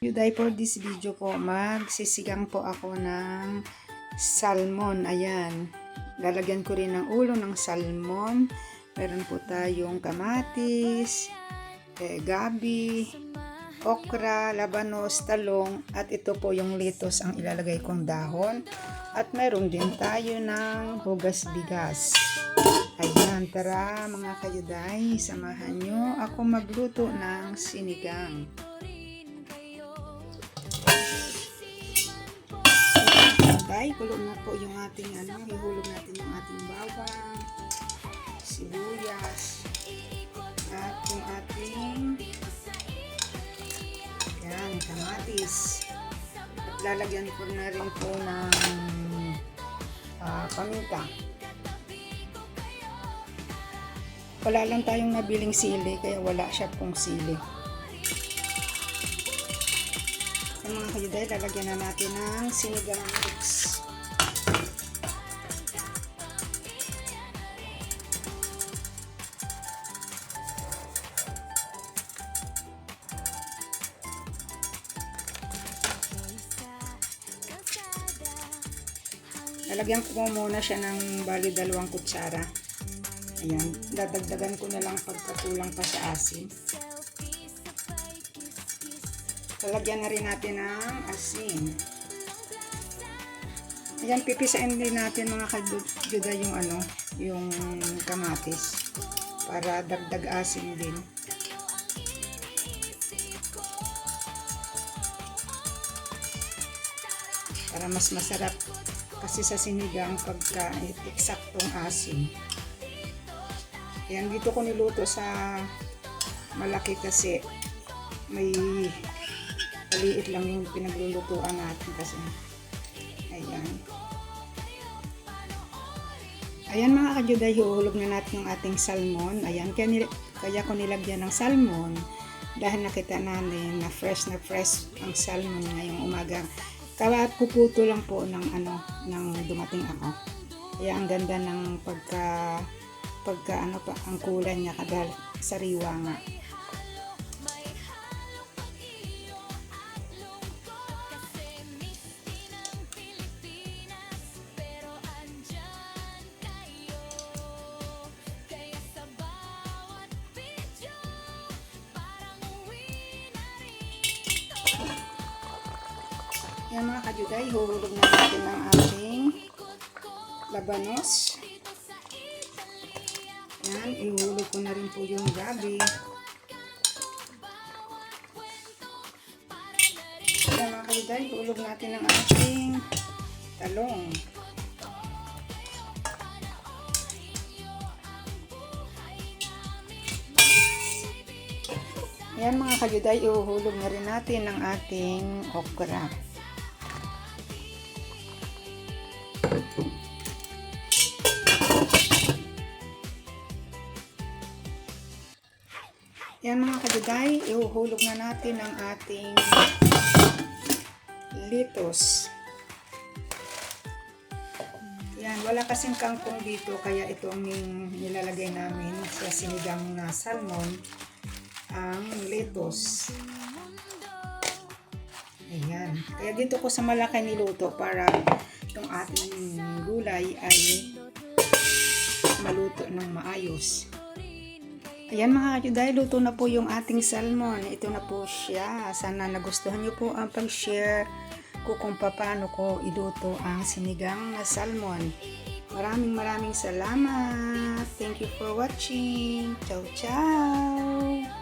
Today for this video po, magsisigang po ako ng salmon. Ayan. Lalagyan ko rin ng ulo ng salmon. Meron po tayong kamatis, gabi, okra, labanos, talong, at ito po yung lettuce ang ilalagay kong dahon. At meron din tayo ng hugas bigas. Ayan, tara mga kayuday, samahan nyo ako magluto ng sinigang. Kulog na po yung ating ihulog natin yung ating bawang, sibuyas, at yung ating kamatis. At lalagyan ko na rin po ng paminta. Wala lang tayong nabiling sili, kaya wala siya pong sili. Mga kayuday, lalagyan na natin ng sinigang mix. Lalagyan ko muna siya ng bali 2 kutsara. Ayan, dadagdagan ko na lang pagkatulang pa sa asin. Lalagyan na rin natin ng asin. Ayan, pipisain din natin mga kajuda yung kamatis para dagdag asin din. Para mas masarap kasi sa sinigang pagka eksaktong asin. Ayan, dito ko niluto sa malaki kasi may maliit lang yung pinaglulutuan natin kasi. Ayan mga kajuday, huhulog na natin yung ating salmon. Ayan, kaya ko nilagyan ng salmon dahil nakita natin na fresh ang salmon ngayong umaga. Puputo lang po ng dumating ako. Kaya ang ganda ng pagka ang kulay niya kadahil sariwa nga. Yan mga kajuday, huhulog na natin ng ating labanos. Yan, ihulog ko na rin po yung gabi. Yan mga kajuday, hulog natin ang ating talong. Yan mga kajuday, ihulog na rin natin ang ating okra. Yan mga kajuday, ihuhulog na natin ang ating lettuce. Yan, wala kasing kangkong dito kaya ito ang nilalagay namin sa sinigang na salmon, ang lettuce. Ayan, kaya dito ko sa malaki niluto para itong ating gulay ay maluto ng maayos. Ayan mga kajuday, luto na po yung ating salmon. Ito na po siya. Sana nagustuhan nyo po ang pag-share ko kung paano ko iluto ang sinigang na salmon. Maraming salamat. Thank you for watching. Ciao, ciao!